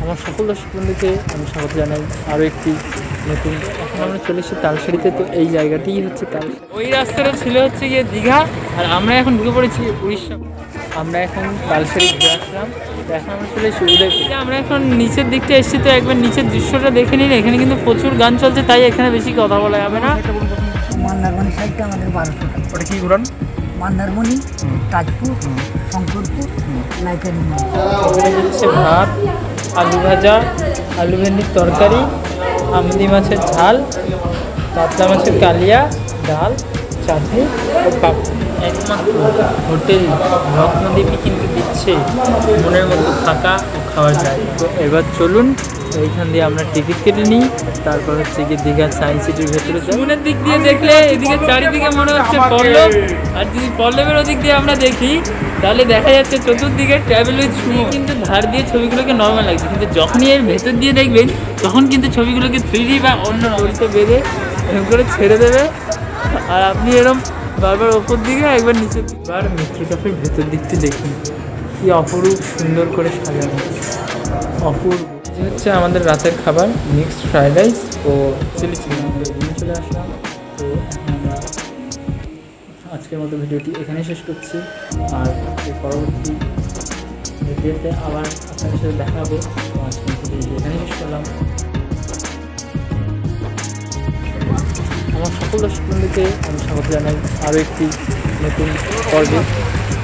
আমার সকল দর্শক বন্ধুকে আমি স্বাগত জানাই আরও একটি নতুন। এখন আমরা চলে এসেছি তালসারিতে। তো এই জায়গাটিই হচ্ছে তালসারি। ওই রাস্তাটা ছিল হচ্ছে গিয়ে দীঘা, আর আমরা এখন ঢুকে পড়েছি উড়িষ্যা। আমরা এখন তালসারি ঘুরে আসলাম। তো এখন আমরা চলে এসেছি উদয়পুর। আমরা এখন নিচের দিকটা এসেছি, তো একবার নিচের দৃশ্যটা দেখে নিন। এখানে কিন্তু প্রচুর গান চলছে, তাই এখানে বেশি কথা বলা যাবে না। মন্দারমণি সাইডটা আমাদের 1200 টাকা। ওটা কি ঘুরান? মন্দারমণি, তাজপুর, শঙ্করপুর, নাইকারি। হচ্ছে ভাত, আলু ভাজা, আলু ভেন্ডির তরকারি, আমদি মাছের ঝাল, কাতলা মাছের কালিয়া, ডাল, চাটনি ও পাপড়। একমাত্র হোটেল রত্নদ্বীপই কিন্তু দিচ্ছে মনের মতো থাকা ও খাওয়ার জায়গা। তো এবার চলুন এইখান দিয়ে আমরা টিকিট কেটে নিই, তারপর হচ্ছে গিয়ে দীঘার সায়েন্স সিটির ভেতরে যাই। মনের দিক দিয়ে দেখলে এদিকে চারিদিকে মনে হচ্ছে পল্লব, আর যদি পল্লবের ওদিক দিয়ে আমরা দেখি তাহলে দেখা যাচ্ছে চতুর্দিকে ট্রাভেল উইথ সুমো। কিন্তু ধার দিয়ে ছবিগুলোকে নর্মাল লাগছে, কিন্তু যখনই এর ভেতর দিয়ে দেখবেন তখন কিন্তু ছবিগুলোকে 3D বা অন্য রকম বেঁধে এরকম করে ছেড়ে দেবে, আর আপনি এরকম বারবার ওপর দিকে একবার নিচের দিকে। আর মিত্র ক্যাফের ভেতর দিকটি দেখুন কি অপরূপ সুন্দর করে সাজানো, অপূর্ব। হচ্ছে আমাদের রাতের খাবার, মিক্সড ফ্রাইড রাইস ও চিলি চিকেন। নিয়ে চলে আসলাম। তো আমরা আজকের মতো ভিডিওটি এখানে শেষ করছি, আর পরবর্তী ভিডিওতে আবার আপনাদের সাথে দেখা হবে। তো আজকের ভিডিওটি এখানে শেষ করলাম। আমার সকল দর্শক বন্ধুকে আমি স্বাগত জানাই আরও একটি নতুন পর্বে।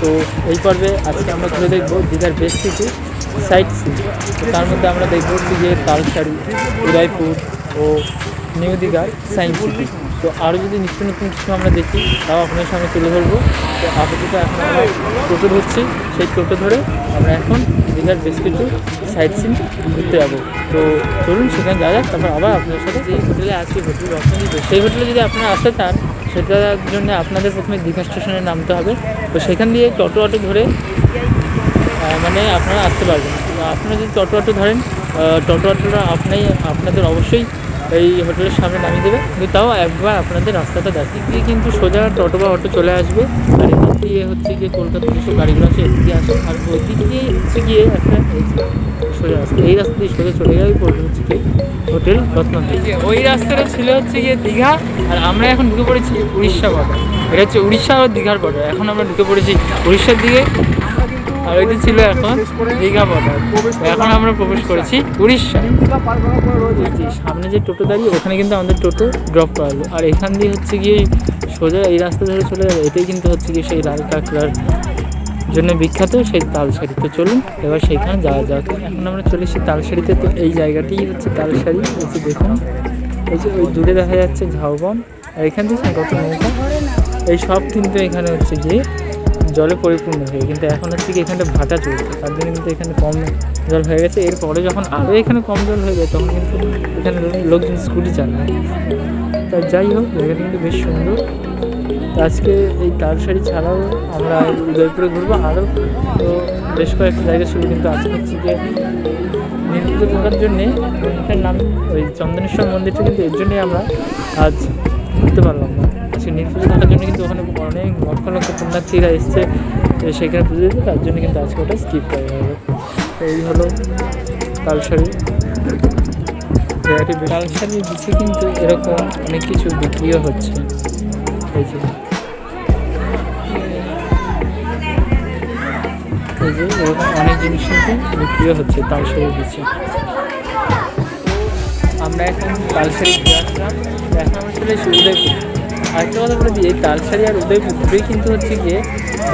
তো এই পর্বে আজকে আমরা ঘুরে দেখবো দীঘার বেশ কিছু সাইট সিন। তো তার মধ্যে আমরা দেখবো যে তালসারি, উদয়পুর ও নিউ দীঘার সায়েন্স সিটি। তো আরও যদি নিত্য নতুন কিছু আমরা দেখি তাও আপনাদের সামনে তুলে ধরবো। তো আপাতত এখন আমরা টোটো ধরছি, সেই টোটো ধরে আমরা এখন দীঘার বেশ কিছু সাইট সিন ঘুরতে যাবো। তো চলুন সেখানে যাওয়া যাক, তারপর আবার আপনাদের সাথে যে হোটেলে আছি, হোটেল রত্নদ্বীপ, সেই হোটেলে যদি আপনারা আসতে চান সেটার জন্য আপনাদের প্রথমে দীঘা স্টেশনে নামতে হবে। তো সেখান দিয়ে টোটো অটো ধরে মানে আপনারা আসতে পারবেন। আপনারা যদি টোটো অটো ধরেন, টোটো অটোটা আপনাদের অবশ্যই এই হোটেলের সামনে নামিয়ে দেবে, কিন্তু তাও একবার আপনাদের রাস্তাটা দেখিয়ে দিয়ে কিন্তু সোজা টোটো বা অটো চলে আসবে। আর এদিক দিয়ে হচ্ছে গিয়ে কলকাতা যেসব গাড়িগুলো আছে এদিক দিয়ে আসে, আর ওই দিক দিয়ে হচ্ছে গিয়ে একটা সোজা রাস্তা, এই রাস্তা দিয়ে সোজা চলে যাবে পড়বে হচ্ছে গিয়ে হোটেল রত্নদ্বীপ। ওই রাস্তাটা ছিল হচ্ছে গিয়ে দীঘা, আর আমরা এখন ঢুকে পড়েছি উড়িষ্যা বর্ডার। এটা হচ্ছে উড়িষ্যা আর দীঘার বর্ডার। এখন আমরা ঢুকে পড়েছি উড়িষ্যার দিকে, আর ওইটি ছিল এখন দীঘা বর্ডার। এখন আমরা প্রবেশ করেছি উড়িষ্যা। সামনে যে টোটো দাঁড়িয়ে ওখানে কিন্তু আমাদের টোটো ড্রপ করালো, আর এখান দিয়ে হচ্ছে গিয়ে সোজা এই রাস্তা ধরে চলে যাবে। এটাই কিন্তু হচ্ছে গিয়ে সেই লাল কাঁকড়ার জন্য বিখ্যাত সেই তালসারি। তো চলুন এবার সেইখানে যাওয়া যাক। এখন আমরা চলে এসেছি তালসারিতে। তো এই জায়গাটিই হচ্ছে তালসারি। এই যে দেখুন, এই যে ওই দূরে দেখা যাচ্ছে ঝাউবন, আর এখান থেকে কত নৌকা, এই সব কিন্তু এখানে হচ্ছে গিয়ে জলে পরিপূর্ণ হয়ে, কিন্তু এখন হচ্ছে কি এখানটা ভাটা চলছে, তার জন্য কিন্তু এখানে কম জল হয়ে গেছে। এরপরে যখন আরও এখানে কম জল হয়ে যায় তখন কিন্তু এখানে লোকজন স্কুটি চালায়। তা যাই হোক, জায়গাটা কিন্তু বেশ সুন্দর। আজকে এই তালসারি ছাড়াও আমরা উদয়পুরে ঘুরবো, আরও তো বেশ কয়েকটা জায়গা ছিল, কিন্তু আজকে হচ্ছে যে নীলপুজো থাকার জন্যে এখানটার নাম ওই চন্দনেশ্বর মন্দিরটা, কিন্তু এর জন্যই আমরা আজ ঘুরতে পারলাম না। আজকে নীলপুজো থাকার জন্য কিন্তু ওখানে অনেক লক্ষ লক্ষ পুণ্যার্থীরা এসছে সেখানে পুজো দিতে, তার জন্য কিন্তু আজকে ওটা স্কিপ করা হবে। তো এই হলো তালসারি জায়গাটি। তালসারির দিকে কিন্তু এরকম অনেক কিছু বিক্রিও হচ্ছে। এই যে এরকম অনেক জিনিস কিন্তু বিক্রিও হচ্ছে তালসারির দিকে। আমরা এখন তালসারি ঘুরে আসলাম। এখন আমরা চলে এসেছি উদয়পুর। আরেকটা কথা বলে দিই, এই তালসারি আর উদয়পুর দুটোই কিন্তু হচ্ছে গিয়ে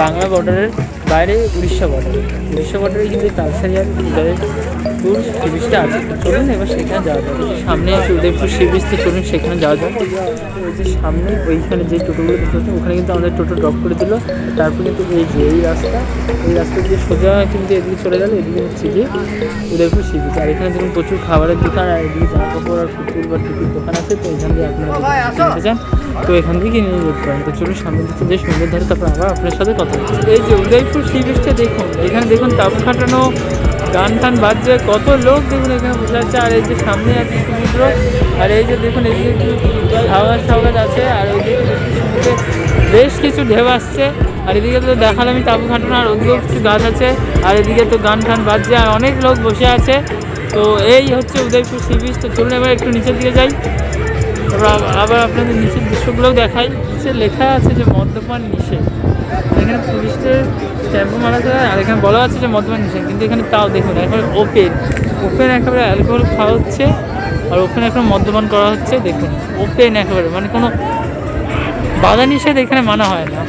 বাংলা বর্ডারের বাইরে উড়িষ্যা বর্ডারে। উড়িষ্যা বর্ডারে কিন্তু তালসারি আর উদয়পুর সি বিচটা আছে। চলুন এবার সেখানে যাওয়া যাবে। সামনে আছে উদয়পুর সি বিচ, তো চলুন সেখানে যাওয়া যাবে। ওই যে সামনে ওইখানে যে টোটোগুলো দেখতে, ওখানে কিন্তু আমাদের টোটো ড্রপ করে দিল। তারপর কিন্তু এই যে এই রাস্তা দিয়ে সোজা কিন্তু এদিকে চলে গেল, এদিকে হচ্ছে গিয়ে উদয়পুর সি বিচ। আর এখানে দেখুন প্রচুর খাবারের দোকান, আর এদিকে জামা কাপড় আর পুতুল বা টুপির দোকান আছে। তো এখান দিয়ে আপনারা কিনতে চান তো এখান থেকে নিয়ে যেতে পারেন। তো চলুন সামনের দিকে যে সুন্দর ধারে, তারপর আবার আপনার সাথে কথা হচ্ছে। এই যে উদয়পুর সি বিচটা দেখুন, এখানে দেখুন তাবু খাটানো, গান টান বাজছে, কত লোক দেখুন এখানে বসে আছে। আর এই যে সামনে আছে সমুদ্র, আর এই যে দেখুন এদিকে ঝাউগাছ আছে, আর ওইদিকে সমুদ্রে বেশ কিছু ঢেউ আসছে। আর এদিকে তো দেখালাম আমি তাবু খাটানো, আর ওদিকেও কিছু গাছ আছে, আর এদিকে তো গান টান বাজছে, আর অনেক লোক বসে আছে। তো এই হচ্ছে উদয়পুর সি বিচ। তো চলুন এবার একটু নিচের দিকে যাই, তারপর আবার আপনাদের নিচের দৃশ্যগুলোও দেখাই। নিচে লেখা আছে যে মদ্যপান নিষেধ, এখানে পুলিশের স্ট্যাম্পও মারা যায়, আর এখানে বলা আছে যে মদ্যপান নিষেধ, কিন্তু এখানে তাও দেখুন একেবারে ওপেন একেবারে অ্যালকোহল খাওয়া হচ্ছে, আর ওপেন এখন মদ্যপান করা হচ্ছে। দেখুন ওপেন একেবারে, মানে কোনো বাধা নিষেধ এখানে মানা হয় না।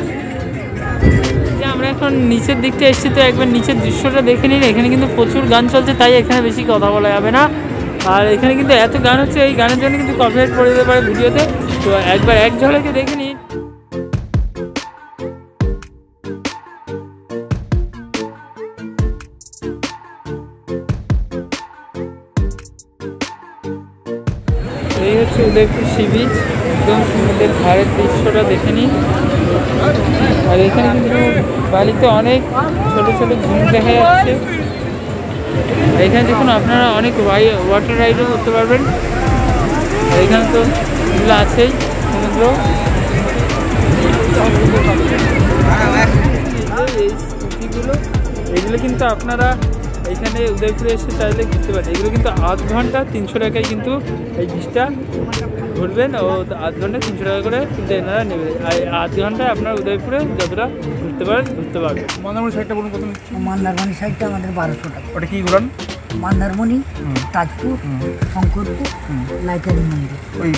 আমরা এখন নিচের দিকটা এসেছি, তো একবার নিচের দৃশ্যটা দেখে নিন। এখানে কিন্তু প্রচুর গান চলছে, তাই এখানে বেশি কথা বলা যাবে না। আর এখানে কিন্তু এত গান হচ্ছে, এই গানের জন্য কিন্তু কপিরাইট পড়ে যেতে পারে ভিডিওতে। তো একবার এক ঝলকে দেখে নিন। এই হচ্ছে উদয়পুর সি বিচ, একদম সমুদ্রের ধারের দৃশ্যটা দেখে নিন। আর এখানে কিন্তু বালিতে অনেক ছোট ছোট ঝুম দেখা যাচ্ছে। এখানে দেখুন আপনারা অনেক ওয়াটার রাইডও করতে পারবেন। আর এখানে তো এগুলো আছেই, সমুদ্র। এই স্কুটিগুলো, এগুলো কিন্তু আপনারা এখানে উদয়পুরে এসে চাইলে ঘুরতে পারেন। এগুলো কিন্তু আধ ঘন্টা 300 টাকায় কিন্তু এই বিচটা ঘুরবেন, ও আধ ঘন্টা 300 টাকা করে কিন্তু এনারা নেবেন। আর আধ ঘন্টায় আপনার উদয়পুরে যতটা ঘুরতে পারবেন। মন্দারমণি সাইডটা বলুন কত নিচ্ছি? মন্দারমণি সাইডটা আমাদের 1200 টাকা। ওটা কি ঘুরান? মন্দারমণি, তাজপুর, শঙ্করপুর, নাইকারি মন্দির। ওই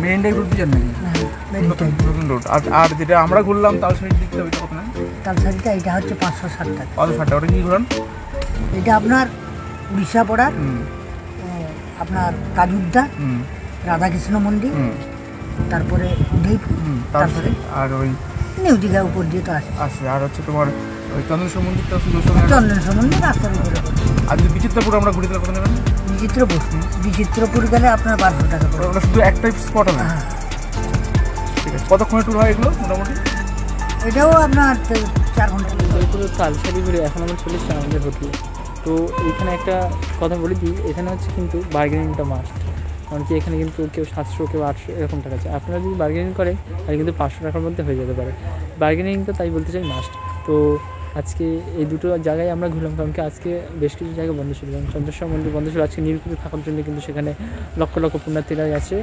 মেইন ডে রুট দিয়ে যান নাকি? নতুন রুট। আর যেটা আমরা ঘুরলাম তাল সাইড দিকটা, ওইটা কত নেন? তালসারিটা এটা হচ্ছে 560 টাকা। 560 টাকা। ওটা কি ঘুরান? এটা আপনার উড়িষ্যা পড়ার আপনার কাজুদ্দা, রাধাকৃষ্ণ মন্দির, তারপরে উদয়পুর, তারপরে আর ওই নিউ দীঘা উপর দিয়ে তো আসে। আর হচ্ছে তোমার ওই চন্দনেশ্বর মন্দিরটা, চন্দনেশ্বর মন্দির রাস্তার উপরে। আর যদি বিচিত্রপুর আমরা ঘুরে তাহলে কত নেবেন? বিচিত্রপুর গেলে আপনার 1200 টাকা পড়বে। ওটা শুধু একটাই স্পট হবে? ঠিক আছে। কতক্ষণে ট্যুর হয় এগুলো মোটামুটি? এটাও আপনার 4 ঘন্টা। পুরো তালসারি ঘুরে এখন আমরা চলে এসেছি আমাদের হোটেলে। তো এখানে একটা কথা বলে দিই, এখানে হচ্ছে কিন্তু বার্গেনিংটা মাস্ট। কারণ কি এখানে কিন্তু কেউ 700, কেউ 800 এরকম টাকা আছে। আপনারা যদি বার্গেনিং করেন তাহলে কিন্তু 500 টাকার মধ্যে হয়ে যেতে পারে। বার্গেনিংটা তাই বলতে চাই মাস্ট। তো আজকে এই দুটো জায়গায় আমরা ঘুরলাম, কারণ কি আজকে বেশ কিছু জায়গা বন্ধ ছিল, যেমন চন্দ্রেশ্বর মন্দির বন্ধ ছিল। আজকে নীলকুঠি থাকার জন্য কিন্তু সেখানে লক্ষ লক্ষ পুণ্যার্থীরা আছে,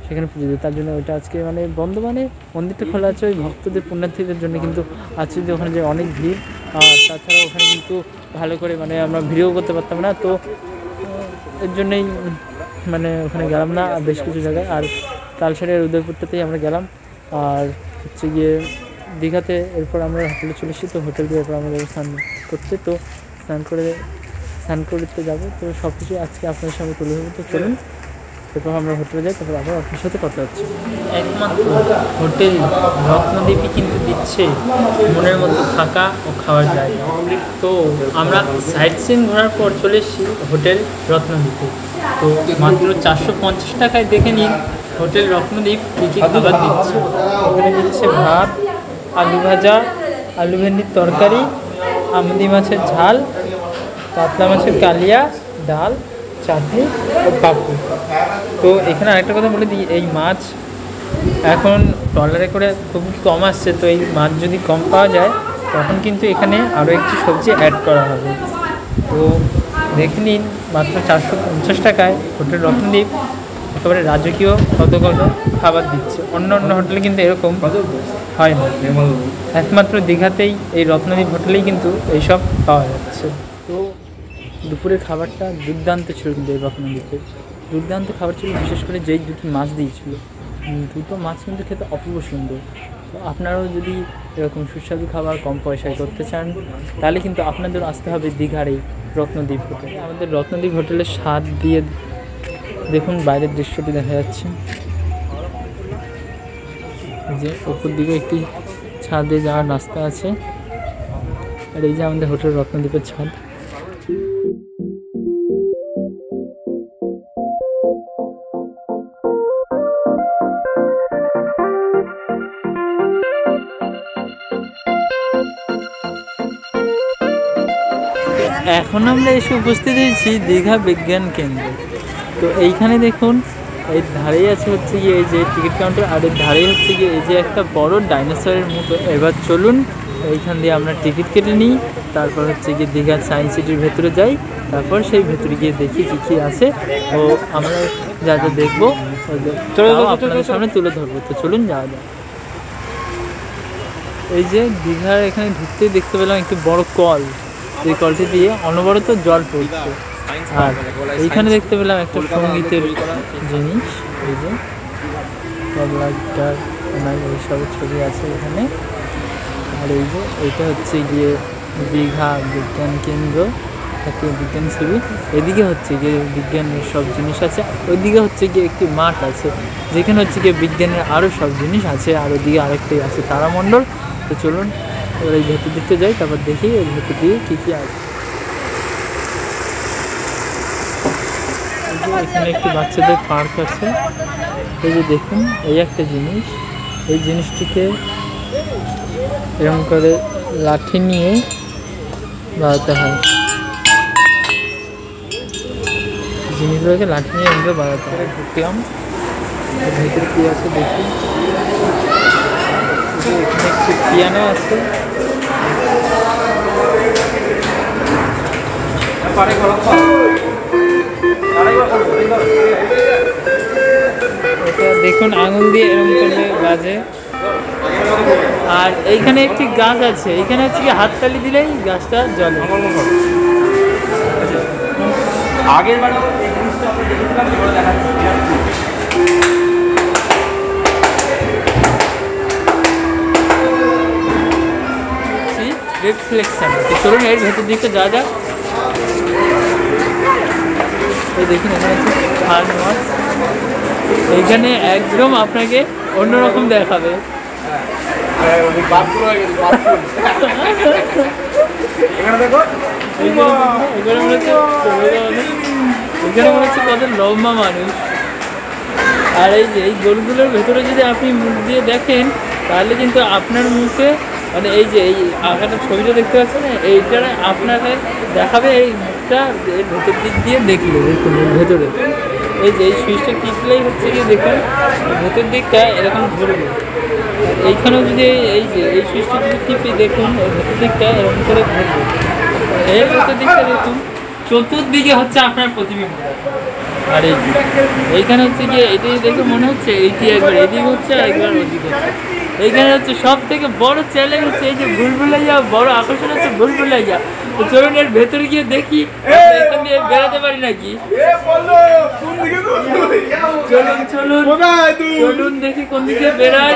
সেখানে পুজো দিতে। তার জন্য ওইটা আজকে মানে বন্ধ, মানে মন্দিরটা খোলা আছে ওই ভক্তদের পুণ্যার্থীদের জন্য। কিন্তু আজকে যে ওখানে যে অনেক ভিড়, আর তাছাড়া ওখানে কিন্তু ভালো করে মানে আমরা ভিডিও করতে পারতাম না। তো এর জন্যই মানে ওখানে গেলাম না বেশ কিছু জায়গায়। আর তালসারের উদয়পুরটাতেই আমরা গেলাম। আর হচ্ছে গিয়ে দীঘাতে এরপর আমরা হোটেলে চলে এসেছি। তো হোটেল দিয়ে এরপর আমরা স্নান করতে, তো স্নান করতে যাবো। তো সব কিছু আজকে আপনার সঙ্গে তুলে ধরবো। তো চলুন এরপর আমরা হোটেলে যাই, তারপর আবার আপনার সাথে কথা হচ্ছে। একমাত্র হোটেল রত্নদ্বীপই কিন্তু দিচ্ছে মনের মতো থাকা ও খাওয়ার জায়গা। তো আমরা সাইট সিন ঘোরার পর চলে এসেছি হোটেল রত্নদ্বীপে। তো মাত্র 450 টাকায় দেখে নিন হোটেল রত্নদ্বীপ কী কী খাবার দিচ্ছে। ওখানে দিচ্ছে ভাত, আলু ভাজা, আলু ভেন্ডির তরকারি, আমদি মাছের ঝাল, কাতলা মাছের কালিয়া, ডাল, চাটনি ও পাপড়। তো এখানে আরেকটা কথা বলে দিই, এই মাছ এখন ট্রলারে করে খুব কম আসছে। তো এই মাছ যদি কম পাওয়া যায় তখন কিন্তু এখানে আরও একটি সবজি অ্যাড করা হবে। তো দেখে নিন মাত্র 450 টাকায় হোটেল রত্নদ্বীপ একেবারে রাজকীয় কত খাবার দিচ্ছে। অন্য অন্য হোটেলে কিন্তু এরকম হয় না, একমাত্র দীঘাতেই এই রত্নদ্বীপ হোটেলেই কিন্তু এইসব পাওয়া যাচ্ছে। তো দুপুরের খাবারটা দুর্দান্ত ছিল, কিন্তু এই রত্নদ্বীপে দুর্দান্ত খাবার ছিল। বিশেষ করে যেই দুটি মাছ দিয়েছিল, দুটো মাছ কিন্তু খেতে অপূর্ব সুন্দর। তো আপনারাও যদি এরকম সুস্বাদু খাবার কম পয়সায় করতে চান তাহলে কিন্তু আপনাদের আসতে হবে দীঘার এই রত্নদ্বীপ হোটেল। আমাদের রত্নদ্বীপ হোটেলের স্বাদ দিয়ে দেখুন বাইরের দৃশ্যটি দেখা যাচ্ছে, যে উপর দিকে একটি ছাদে যাওয়ার রাস্তা আছে। আর এই যে আমাদের হোটেল রত্নদ্বীপের ছাদ। এখন আমরা এসে উপস্থিত হয়েছি দীঘা বিজ্ঞান কেন্দ্র। তো এইখানে দেখুন এই ধারেই আছে হচ্ছে গিয়ে এই যে টিকিট কাউন্টার, আর এর ধারেই হচ্ছে গিয়ে এই যে একটা বড় ডাইনোসরের মতো। এবার চলুন এইখান দিয়ে আমরা টিকিট কেটে নিই, তারপর হচ্ছে গিয়ে দীঘার সায়েন্স সিটির ভেতরে যাই, তারপর সেই ভেতরে গিয়ে দেখি কী কী আছে ও আমরা যা যা দেখবো আপনাদের সামনে তুলে ধরবো। তো চলুন যাওয়া যায়। এই যে দীঘার এখানে ঢুকতেই দেখতে পেলাম একটি বড় কল, এই কলটি দিয়ে অনবরত জল পড়ছে। আর এইখানে দেখতে পেলাম একটা সঙ্গীতের জিনিস, এই যে তবলা গিটার এইসব ছবি আছে এখানে। আর এই যে এটা হচ্ছে গিয়ে দীঘা বিজ্ঞান কেন্দ্র, বিজ্ঞান শিবির। এদিকে হচ্ছে গিয়ে বিজ্ঞানের সব জিনিস আছে, ওইদিকে হচ্ছে গিয়ে একটি মাঠ আছে যেখানে হচ্ছে গিয়ে বিজ্ঞানের আরও সব জিনিস আছে, আর ওইদিকে আরেকটি আছে তারামণ্ডল। তো চলুন এবার এই ভেতর দিকতে যাই, তারপর দেখি এর ভেতর দিয়ে কী কী আছে। এখানে একটি বাচ্চাদের পার্ক আছে। এই যে দেখুন, এই একটা জিনিস, এই জিনিসটিকে এরকম করে লাঠি নিয়ে বাজাতে হয়, জিনিসগুলোকে লাঠি নিয়ে এরকম করে বাজাতে হয়। ঢুকলাম, ভিতরে কী আছে দেখি। এখানে একটি পিয়ানো আছে, এটা দেখুন আঙুল দিয়ে এরকম করলে বাজে। আর এইখানে একটি গাছ আছে, এইখানে হচ্ছে কি হাততালি দিলেই গাছটা জ্বলে। রিফ্লেকশন। চলুন এর ভেতর দিকটা যা যাক। এই দেখুন এখানে হচ্ছে ফান ওয়াশ, এইখানে একদম আপনাকে অন্যরকম দেখাবে। এখানে মনে হচ্ছে কত লম্বা মানুষ। আর এই যে এই গরুগুলোর ভেতরে যদি আপনি মুখ দিয়ে দেখেন তাহলে কিন্তু আপনার মুখে মানে এই যে এই আঁকাটা ছবিটা দেখতে পাচ্ছেন না, এইটা আপনাকে দেখাবে এই মুখটা এর ভেতর দিক দিয়ে দেখলে। দেখুন এর ভেতরে এই যে এই সুইচটা টিপলেই হচ্ছে গিয়ে দেখুন ভেতর দিকটা এরকম ঘুরবে। এইখানেও যদি এই যে এই সুইচটা যদি টিপে দেখুন এর ভেতর দিকটা এরকম করে ঘুরবে। এর ভেতর দিকটা দেখুন চতুর্দিকে হচ্ছে আপনার প্রতিবিম্ব। আর এইখানে হচ্ছে গিয়ে এটি দেখে মনে হচ্ছে এইটি একবার এদিক হচ্ছে একবার ওদিক হচ্ছে। এইখানে হচ্ছে সব থেকে বড় চ্যালেঞ্জ হচ্ছে এই যে ভুলভুলাইয়া, বড় আকর্ষণ হচ্ছে ভুলভুলাইয়া। তো চলুন এর ভেতরে গিয়ে দেখি এখান দিয়ে বেরোতে পারি নাকি। চলুন চলুন চলুন দেখি কোন দিকে বেরাই।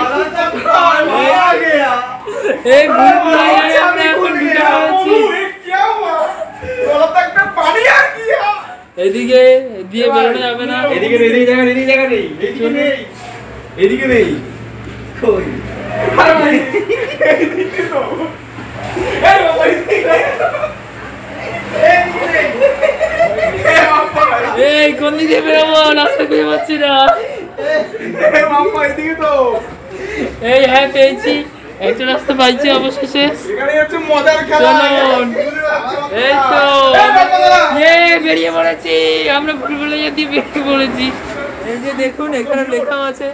এই ভুলভুলাইয়া আমরা এখন ঢুকে পড়েছি। এদিকে দিয়ে বেরোনো যাবে না, এদিকে নেই, এদিকে নেই। এই কোন দিকে বেরোবো রাস্তা খুঁজে পাচ্ছি না। এই হ্যাঁ পেয়েছি, একটা রাস্তা পাইছি অবশেষে। চলুন এই তো বেরিয়ে পড়েছি আমরা, ভুলভুলাইয়া দিয়ে বেরিয়ে পড়েছি। এই যে দেখুন এখানে লেখা আছে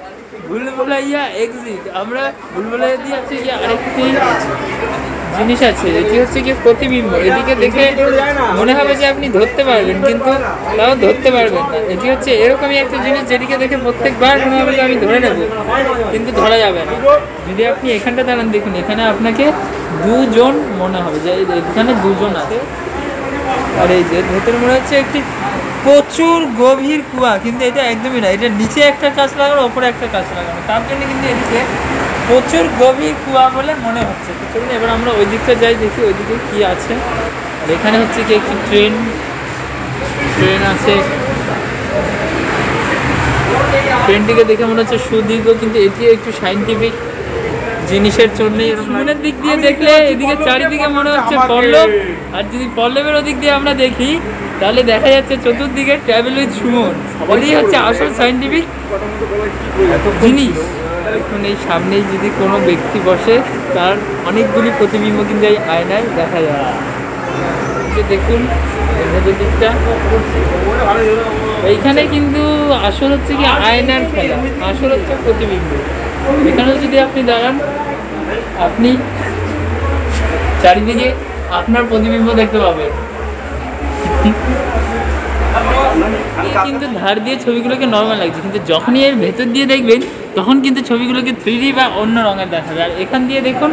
ভুলভুলাইয়া এক্সিট। আমরা ভুলভুলাইয়া দিয়ে আছে গিয়ে আরেকটি জিনিস আছে, এটি হচ্ছে গিয়ে প্রতিবিম্ব। এদিকে দেখে মনে হবে যে আপনি ধরতে পারবেন, কিন্তু তাও ধরতে পারবেন না। এটি হচ্ছে এরকমই একটা জিনিস যেদিকে দেখে প্রত্যেকবার মনে হবে যে আমি ধরে নেব, কিন্তু ধরা যাবে না। যদি আপনি এখানটা দাঁড়ান দেখুন এখানে আপনাকে দুজন মনে হবে যে এখানে দুজন আছে। আর এই যে ভেতরে মনে হচ্ছে একটি প্রচুর গভীর কুয়া, কিন্তু এটা একদমই না, এটা নিচে একটা কাঁচ লাগানো ওপরে একটা কাঁচ লাগানো, তার জন্য কিন্তু এদিকে প্রচুর গভীর কুয়া বলে মনে হচ্ছে। তো চলুন এবার আমরা ওই দিকটা যাই, দেখি ওইদিকে কী আছে। আর এখানে হচ্ছে কি একটি ট্রেন আছে, ট্রেনটিকে দেখে মনে হচ্ছে সুদীর্ঘ, কিন্তু এটি একটু সায়েন্টিফিক জিনিসের জন্যই। সুমনের দিক দিয়ে দেখলে এদিকে চারিদিকে মনে হচ্ছে পল্লব, আর যদি পল্লবের ওদিক দিয়ে আমরা দেখি তাহলে দেখা যাচ্ছে চতুর্দিকে ট্রাভেল উইথ সুমন। ওটাই হচ্ছে আসল সায়েন্টিফিক জিনিস। এখন এই সামনেই যদি কোনো ব্যক্তি বসে তার অনেকগুলি প্রতিবিম্ব কিন্তু এই আয়নায় দেখা যায়। দেখুন ভেতর দিকটা, এইখানে কিন্তু আসল হচ্ছে কি আয়নার খেলা, আসল হচ্ছে প্রতিবিম্ব। এখানেও যদি আপনি দাঁড়ান আপনি চারিদিকে আপনার প্রতিবিম্ব দেখতে পাবেন। কিন্তু ধার দিয়ে ছবিগুলোকে নর্মাল লাগছে, কিন্তু যখনই এর ভেতর দিয়ে দেখবেন তখন কিন্তু ছবিগুলোকে 3D বা অন্য রঙের দেখাবে। আর এখান দিয়ে দেখুন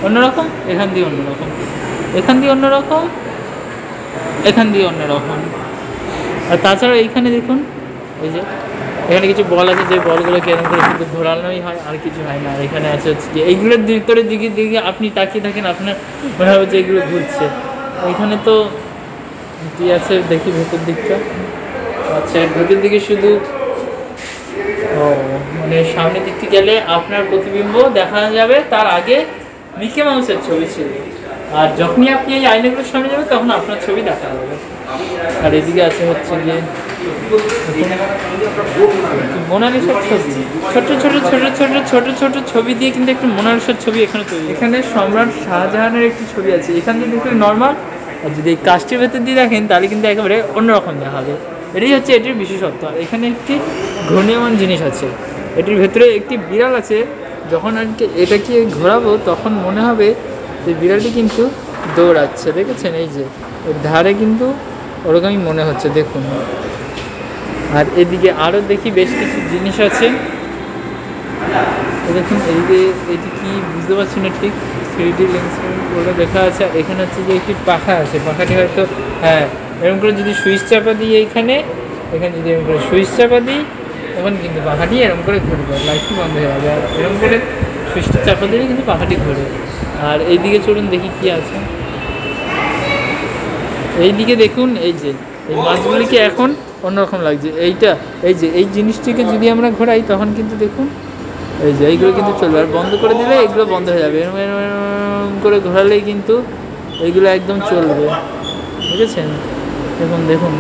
অন্যরকম, এখান দিয়ে অন্যরকম, এখান দিয়ে অন্যরকম, এখান দিয়ে অন্যরকম। আর তাছাড়াও এইখানে দেখুন, এই যে এখানে কিছু বল আছে, যে বলগুলোকে এরকম করে শুধু ঘোরানোই হয়, আর কিছু হয় না। আর এখানে আছে হচ্ছে যে এইগুলোর ভিতরের দিকে আপনি তাকিয়ে থাকেন, আপনার মনে হবে যে এগুলো ঘুরছে। এখানে তো কি আছে দেখি ভেতর দিকটা। আচ্ছা, ভেতর দিকে শুধু মানে সামনের দিক থেকে গেলে আপনার প্রতিবিম্ব দেখা যাবে, তার আগে মিকি মাউসের ছবি ছিল। আর যখনই আপনি এই আয়নাগুলোর সামনে যাবেন তখন আপনার ছবি দেখা যাবে। আর এদিকে আছে হচ্ছে যে মোনালিসার ছবি, ছোট ছোট ছোট ছোট ছোট ছোট ছবি দিয়ে কিন্তু একটু মোনালিসার ছবি এখানে তৈরি। এখানে সম্রাট শাহজাহানের একটি ছবি আছে, এখান দিয়ে দেখতে নর্মাল, আর যদি এই কাস্টের ভেতর দিয়ে দেখেন তাহলে কিন্তু একেবারে অন্যরকম দেখাবে। এটাই হচ্ছে এটির বিশেষত্ব। আর এখানে একটি ঘূর্ণীয়মান জিনিস আছে, এটির ভেতরে একটি বিড়াল আছে। যখন আর কি এটাকে ঘোরাবো তখন মনে হবে যে বিড়ালটি কিন্তু দৌড়াচ্ছে, দেখেছেন? এই যে এর ধারে কিন্তু ওরকমই মনে হচ্ছে, দেখুন। আর এদিকে আরও দেখি বেশ কিছু জিনিস আছে, দেখুন। এইদিকে এটি কি বুঝতে পারছি না ঠিক, 3D লেন্স বলে দেখা আছে। এখানে হচ্ছে যে একটি পাখা আছে, পাখাটি হয়তো হ্যাঁ এরকম করে যদি সুইচ চাপা দিই, এখানে যদি এরকম করে সুইচ চাপা দিই তখন কিন্তু পাখাটি এরকম করে ঘুরবে, লাইটটি বন্ধ হয়ে যাবে। আর এরকম করে সুইচটা চাপা দিলে কিন্তু পাখাটি ঘুরে। আর এইদিকে চলুন দেখি কি আছে। এইদিকে দেখুন, এই যে এই মাছগুলিকে এখন অন্যরকম লাগছে। এইটা এই যে এই জিনিসটিকে যদি আমরা ঘোরাই তখন কিন্তু দেখুন এই যে এইগুলো কিন্তু চলবে, আর বন্ধ করে দিলে এগুলো বন্ধ হয়ে যাবে। এরকম করে ঘোরালেই কিন্তু এইগুলো একদম চলবে, বুঝেছেন? দেখুন দেখুন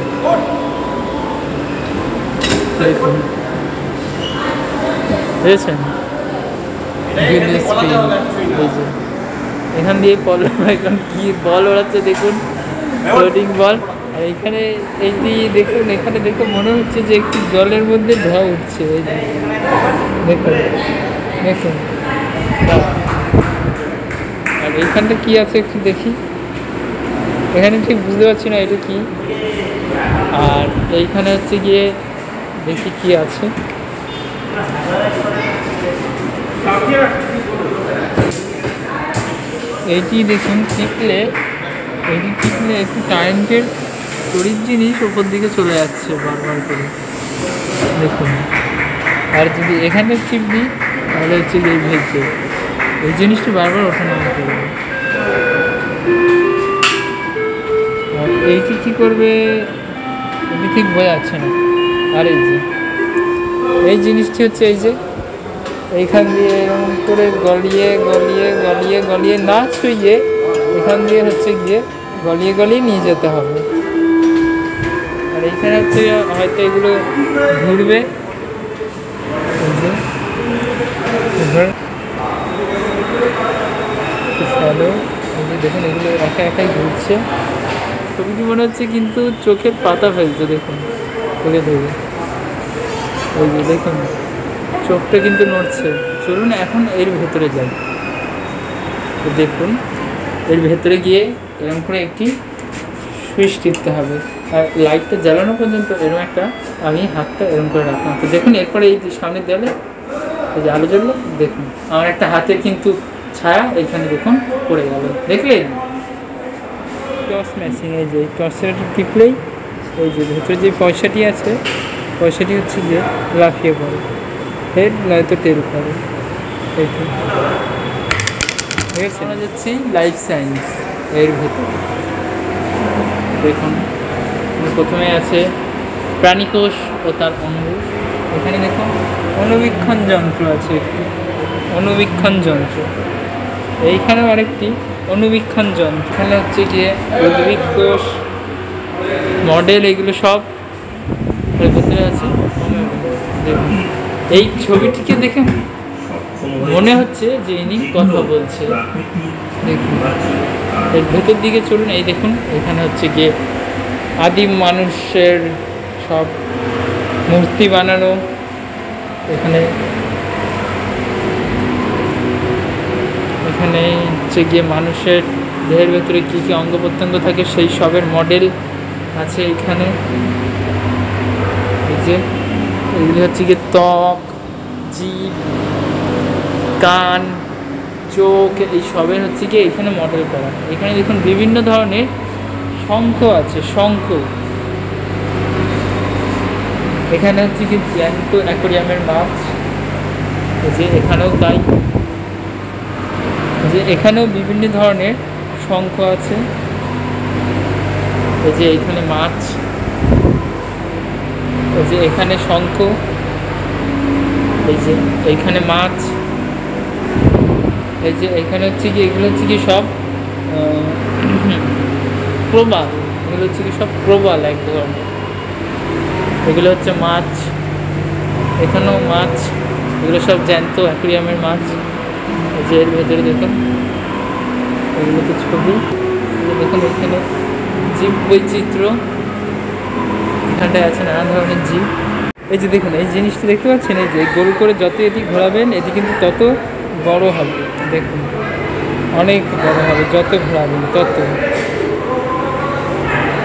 দেখুন, বুঝেছেন? এই যে এখান দিয়ে এখন কি বল ওড়াচ্ছে দেখুন, ফ্লোটিং বল। আর এখানে এইটি দেখুন, এখানে দেখে মনে হচ্ছে যে একটি জলের মধ্যে ঢেউ উঠছে। এই যে দেখুন দেখুন। আর এইখানটা কি আছে একটু দেখি, এখানে ঠিক বুঝতে পারছি না এটা কি। আর এইখানে হচ্ছে গিয়ে দেখি কি আছে। এইটি দেখুন টিপলে, এইটি টিপলে একটু কারেন্টের তড়িৎ জিনিস ওপর দিকে চলে যাচ্ছে বারবার করে, দেখুন। আর যদি এখানে টিপ দিই তাহলে হচ্ছে এই ভেজে এই জিনিসটি বারবার ওঠানো করবে। আর এইটি কী করবে এটি ঠিক বোঝা যাচ্ছে না। আর এই যে এই জিনিসটি হচ্ছে এই যে এইখান দিয়ে এরকম করে গলিয়ে গলিয়ে গলিয়ে গলিয়ে না ছুঁয়ে এখান দিয়ে হচ্ছে গিয়ে গলিয়ে গলিয়ে নিয়ে যেতে হবে। আর এইখানে হচ্ছে হয়তো এগুলো ঘুরবে, দেখুন এগুলো একা একাই ঘুরছে। ছবিটি মনে হচ্ছে কিন্তু চোখের পাতা ফেলছে, দেখুন চোখে ধরে ওই যে দেখুন চোখটা কিন্তু নড়ছে। চলুন এখন এর ভেতরে যাই, দেখুন এর ভেতরে গিয়ে এরকম করে একটি সুইচ টিপতে হবে। আর লাইটটা জ্বালানো পর্যন্ত এরকম একটা আমি হাতটা এরকম করে রাখলাম। তো দেখুন এরপরে এই সামনে দেওয়ালে এই যে আলো জ্বললো, দেখুন আমার একটা হাতের কিন্তু ছায়া এখানে দেখুন পড়ে গেল, দেখলেন? টর্চ মেশিন, এই যে টর্চটা টিপলেই এই যে ভেতরে যে পয়সাটি আছে, পয়সাটি হচ্ছে গিয়ে লাফিয়ে পড়ে, হেড নয়তো টেল করে। এইটা ঠিক আছে, শোনা যাচ্ছি লাইফ সায়েন্স এর ভেতরে। দেখুন প্রথমে আছে প্রাণীকোষ ও তার অঙ্গ। এখানে দেখুন অণুবীক্ষণ যন্ত্র আছে, একটি অণুবীক্ষণ যন্ত্র। এইখানেও আরেকটি অণুবীক্ষণ যন্ত্র। এখানে হচ্ছে গিয়ে উদ্ভিদ কোষ মডেল, এগুলো সব এর ভেতরে আছে। দেখুন এই ছবিটিকে দেখে মনে হচ্ছে যে ইনি কথা বলছে। দেখুন এর ভেতর দিকে চলুন, এই দেখুন এখানে হচ্ছে গিয়ে আদিম মানুষের সব মূর্তি বানানো। এখানে এখানে হচ্ছে গিয়ে মানুষের দেহের ভেতরে কী কী অঙ্গ প্রত্যঙ্গ থাকে সেই সবের মডেল আছে এখানে। এই যে এগুলি হচ্ছে কি ত্বক, জিভ, কান, চোখ, এই সবের হচ্ছে কি এখানে মডেল করা। এখানে দেখুন বিভিন্ন ধরনের শঙ্খ আছে, শঙ্খ। এখানে হচ্ছে কি জ্যান্ত অ্যাকোয়ারিয়ামের মাছ, এই যে এখানেও তাই, যে এখানেও বিভিন্ন ধরনের শঙ্খ আছে। এই যে এখানে মাছ, এই যে এখানে শঙ্খ, এই যে এইখানে মাছ, এই যে এখানে হচ্ছে কি এগুলো হচ্ছে কি সব প্রবাল, এগুলো হচ্ছে কি সব প্রবাল এক ধরনের। এগুলো হচ্ছে মাছ, এখানেও মাছ, এগুলো সব জ্যান্ত অ্যাকোয়ারিয়ামের মাছ। এই যে এর ভেতরে দেখুন এগুলো তো ছবি, দেখুন এখানে জীব বৈচিত্র্য, এখানটায় আছে নানা ধরনের জীব। এই যে দেখুন এই জিনিসটা দেখতে পাচ্ছেন, এই যে গোল করে যত এটি ঘোরাবেন এটি কিন্তু তত বড় হবে। দেখুন অনেক বড় হবে যত ঘোরাবেন তত,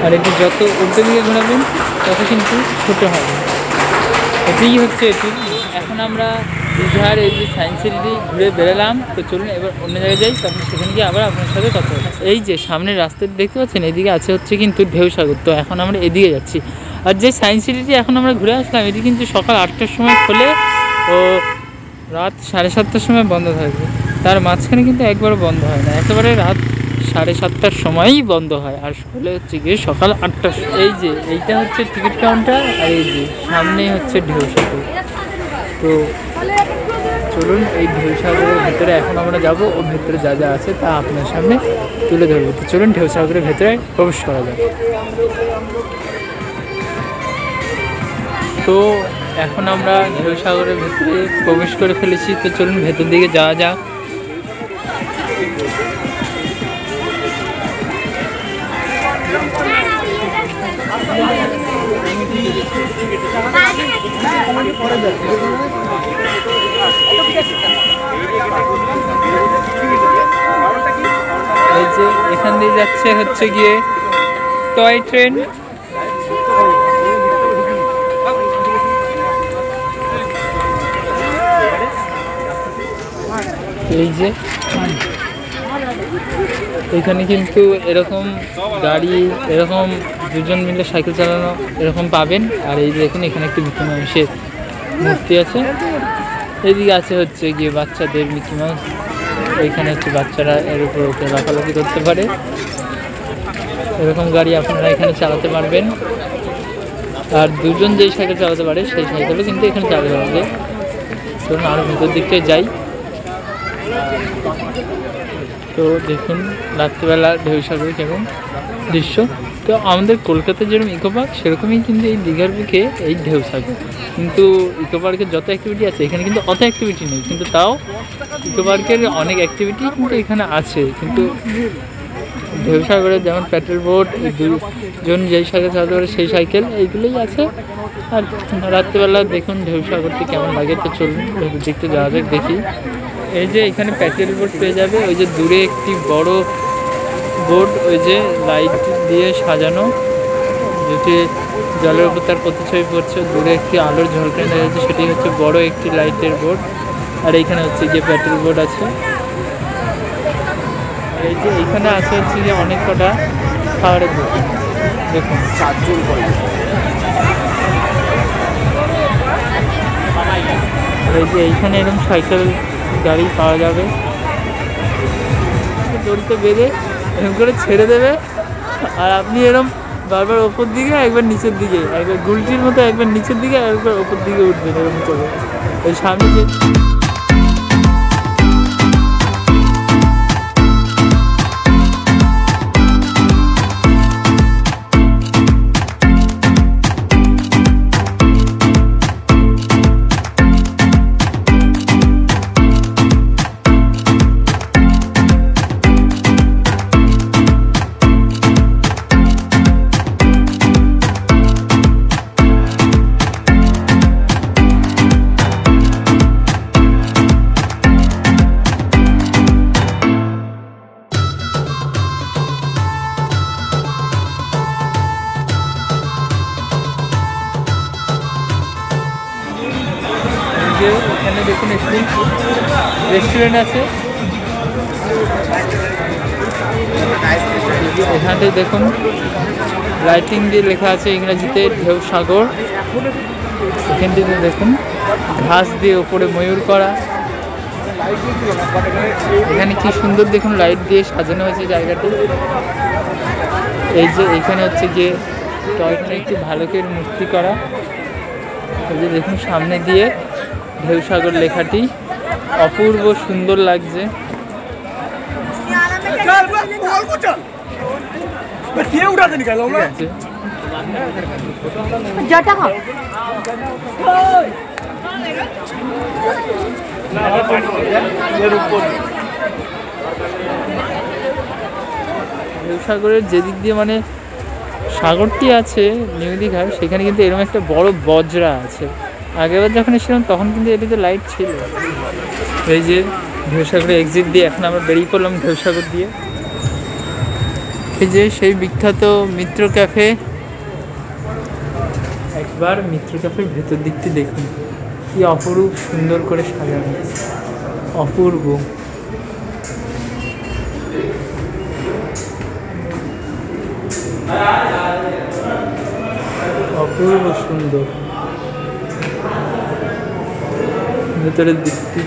আর এটি যত উল্টো দিকে ঘোরাবেন তত কিন্তু ছোটো হবে। এটিই হচ্ছে এটি। এখন আমরা দীঘার এই যে সায়েন্স সিটি ঘুরে বেরোলাম, তো চলুন এবার অন্য জায়গায় যাই, তারপর সেখানে গিয়ে আবার আপনার সাথে কথা বলি। এই যে সামনের রাস্তাটি দেখতে পাচ্ছেন, এদিকে আছে হচ্ছে কিন্তু ঢেউসাগর। তো এখন আমরা এদিকে যাচ্ছি। আর যে সায়েন্স সিটিটি এখন আমরা ঘুরে আসলাম, এটি কিন্তু সকাল 8টার সময় খোলে ও রাত 7:30টার সময় বন্ধ থাকবে। তার মাঝখানে কিন্তু একবারও বন্ধ হয় না, একেবারে রাত 7:30টার সময়ই বন্ধ হয়, আর খোলে হচ্ছে গিয়ে সকাল 8টার। এই যে এইটা হচ্ছে টিকিট কাউন্টার, আর এই যে সামনেই হচ্ছে ঢেউসাগর। তো চলুন এই ঢেউসাগরের ভেতরে এখন আমরা যাব, ও ভেতরে যা যা আছে তা আপনার সামনে তুলে ধরবো। তো চলুন ঢেউসাগরের ভেতরে প্রবেশ করা যাক। তো এখন আমরা ঢেউসাগরের ভেতরে প্রবেশ করে ফেলেছি, তো চলুন ভেতর দিকে যাওয়া যাক। এই যে এখান দিয়ে যাচ্ছে হচ্ছে গিয়ে টয় ট্রেন। এই যে এখানে কিন্তু এরকম গাড়ি, এরকম দুজন মিলে সাইকেল চালানো এরকম পাবেন। আর এই যে দেখুন এখানে একটি মিকি মাউসের মূর্তি আছে। এইদিকে আছে হচ্ছে গিয়ে বাচ্চাদের মিকি মাউস, এইখানে হচ্ছে বাচ্চারা এর উপর উঠে লাফালাফি করতে পারে। এরকম গাড়ি আপনারা এখানে চালাতে পারবেন। আর দুজন যেই সাইকেল চালাতে পারে সেই সাইকেলও কিন্তু এখানে চালাতে পারবে। ধরুন আরও ভেতর দিকটায় যাই। তো দেখুন রাত্রিবেলা ঢেউসাগরে কেমন দৃশ্য। তো আমাদের কলকাতার যেরকম ইকো পার্ক, সেরকমই কিন্তু এই দীঘার বুকে এই ঢেউসাগর। কিন্তু ইকো পার্কের যত অ্যাক্টিভিটি আছে এখানে কিন্তু অত অ্যাক্টিভিটি নেই, কিন্তু তাও ইকো পার্কের অনেক অ্যাক্টিভিটি কিন্তু এখানে আছে। কিন্তু ঢেউসাগরে যেমন প্যাডেল বোট, দুজন যেই সাইকেল চালাতে পারে সেই সাইকেল, এইগুলোই আছে। আর রাত্রিবেলা দেখুন ঢেউসাগরটি কেমন লাগে। তো চলুন দেখতে যাওয়া যাক, দেখি। এই যে এখানে প্যাডেল বোট পেয়ে যাবে, ওই যে দূরে একটি বড় বোট, ওই যে লাইট দিয়ে সাজানো, যেটি জলের উপর তার প্রতিচ্ছবি পড়ছে, দূরে একটি আলোর ঝলকানি দেখা যাচ্ছে, সেটি হচ্ছে বড় একটি লাইটের বোট। আর এইখানে হচ্ছে যে প্যাডেল বোট আছে। এই যে এইখানে আছে হচ্ছে যে অনেক কটা খাবারের দোকান, দেখুন 4জন করে। এই যে এইখানে এরকম সাইকেল গাড়ি পাওয়া যাবে, দড়িতে বেঁধে এরকম করে ছেড়ে দেবে, আর আপনি এরকম বারবার ওপর দিকে একবার নিচের দিকে, একবার গুলটির মতো একবার নিচের দিকে একবার ওপর দিকে উঠবেন এরকম করে। ওই সামনে যে যে এখানে দেখুন একটি রেস্টুরেন্ট আছে, এখানটায় দেখুন লাইটিং দিয়ে লেখা আছে ইংরেজিতে ঢেউ সাগর। এখানটিতে দেখুন ঘাস দিয়ে ওপরে ময়ূর করা, এখানে কি সুন্দর দেখুন লাইট দিয়ে সাজানো হয়েছে জায়গাটি। এই যে এখানে হচ্ছে গিয়ে টয়টনে একটি ভালুকের মূর্তি করা, এই যে দেখুন সামনে দিয়ে ঢেউ সাগর লেখাটি অপূর্ব সুন্দর লাগছে। ঢেউ সাগরের যেদিক দিয়ে মানে সাগরটি আছে নিউ দীঘায়, সেখানে কিন্তু এরকম একটা বড় বজরা আছে। আগেরবার যখন এসেছিলাম তখন কিন্তু এটিতে লাইট ছিল। এই যে ঢেউ সাগরের এক্সিট দিয়ে এখন আমরা বেরিয়ে পড়লাম ঢেউ সাগর দিয়ে। এই যে সেই বিখ্যাত মিত্র ক্যাফে, একবার মিত্র ক্যাফের ভেতর দিকটি দেখুন কি অপরূপ সুন্দর করে সাজানো আছে, অপূর্ব। অপূর্ব সুন্দর ভেতরের দিকটি।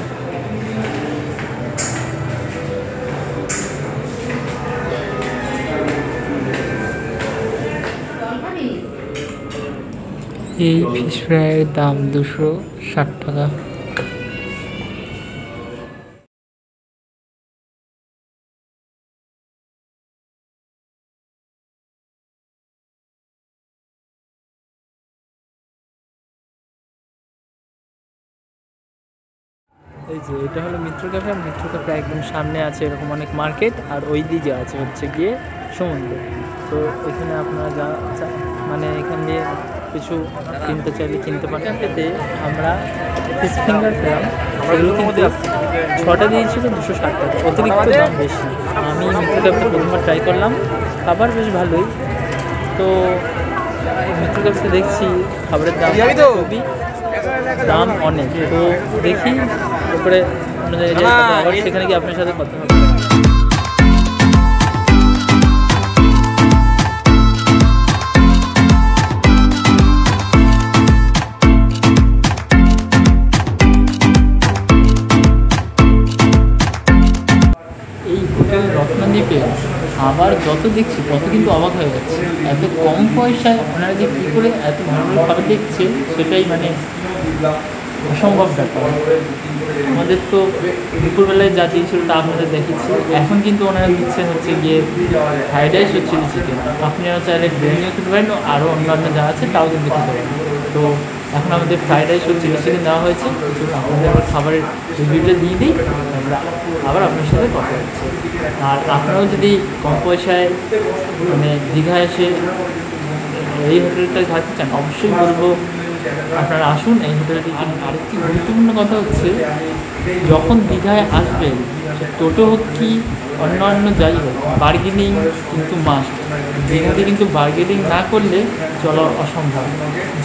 এই ফিশ ফ্রাইয়ের দাম 260 টাকা। এই যে এটা হলো মিত্র ক্যাফে, আর মিত্র ক্যাফে একদম সামনে আছে এরকম অনেক মার্কেট, আর ওই দিকে আছে হচ্ছে গিয়ে সমুদ্র। তো এখানে আপনারা যা মানে এখান দিয়ে কিছু কিনতে চাইলে কিনতে পারেন। এতে আমরা ফিশ ফিঙ্গার পেলাম, সেগুলো কিন্তু 6টা দিয়েছিল 260 টাকা, অতিরিক্ত দাম বেশি। আমি মিত্র ক্যাফে প্রথমবার ট্রাই করলাম, খাবার বেশ ভালোই। তো মিত্র ক্যাফে দেখছি খাবারের দাম খুবই দাম অনেক, তো দেখি তারপরে অন্য জায়গায় আবার সেখানে গিয়ে আপনার সাথে কথা হবে। এই হোটেল রত্নদ্বীপে আবার যত দেখছি তত কিন্তু অবাক হয়ে যাচ্ছে, এত কম পয়সায় ওনারা যে কী করে এত ভালো ভালো খাবার দেখছে সেটাই মানে অসম্ভব ব্যাপার। আমাদের তো দুপুরবেলায় যা দিয়েছিল তা আপনাদের দেখেছি, এখন কিন্তু ওনারা দিচ্ছে হচ্ছে গিয়ে ফ্রাইড রাইস ও চিলি চিকেন। আপনারা চাইলে বিরিয়ানিও খেতে পারেন, আরও অন্যান্য যা আছে তাও কিন্তু খেতে পারেন। তো এখন আমাদের ফ্রাইড রাইস ও চিলি চিকেন দেওয়া হয়েছে, আপনাদের আবার খাবারের রিভিউটা দিয়ে দিই, আমরা আবার আপনার সাথে কথা হচ্ছে। আর আপনারাও যদি কম পয়সায় মানে দীঘা এসে এই হোটেলটা থাকতে চান, অবশ্যই বলবো আপনারা আসুন এই হোটেলটি। আরেকটি গুরুত্বপূর্ণ কথা হচ্ছে, যখন দীঘায় আসবেন টোটো হোক কি অন্য যাই হোক, বার্গেনিং কিন্তু মাস্ট। দীঘাতে কিন্তু বার্গেনিং না করলে চলা অসম্ভব।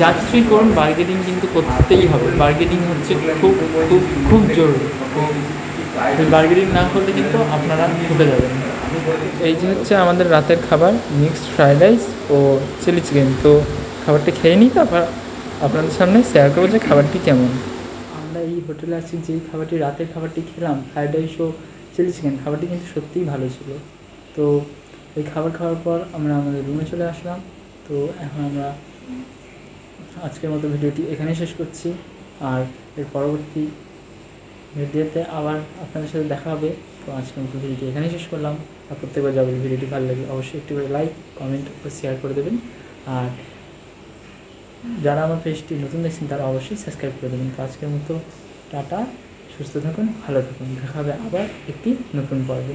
যা কিছুই করুন বার্গেনিং কিন্তু করতেই হবে, বার্গেনিং হচ্ছে খুব খুব খুব জরুরি। বার্গেনিং না করলে কিন্তু আপনারা ঠকে যাবেন। এই যে হচ্ছে আমাদের রাতের খাবার, মিক্সড ফ্রাইড রাইস ও চিলি চিকেন। তো খাবারটা খেয়ে নিই, তারপর আপনাদের সামনে শেয়ার করবো যে খাবারটি কেমন। আমরা এই হোটেলে আছি, যেই খাবারটি রাতের খাবারটি খেলাম ফ্রাইড রাইস ও চিলি চিকেন, খাবারটি কিন্তু সত্যিই ভালো ছিল। তো এই খাবার খাওয়ার পর আমরা আমাদের রুমে চলে আসলাম। তো এখন আমরা আজকের মতো ভিডিওটি এখানেই শেষ করছি, আর এর পরবর্তী ভিডিওতে আবার আপনাদের সাথে দেখা হবে। তো আজকের মতো ভিডিওটি এখানেই শেষ করলাম। আর প্রত্যেকবার যাবে ভিডিওটি ভালো লাগে অবশ্যই একটি করে লাইক কমেন্ট ও শেয়ার করে দেবেন। আর যারা আমার পেজটি নতুন দেখছেন তারা অবশ্যই সাবস্ক্রাইব করে দেবেন। তো আজকের মতো টাটা, সুস্থ থাকুন, ভালো থাকুন, দেখা হবে আবার একটি নতুন পর্বে।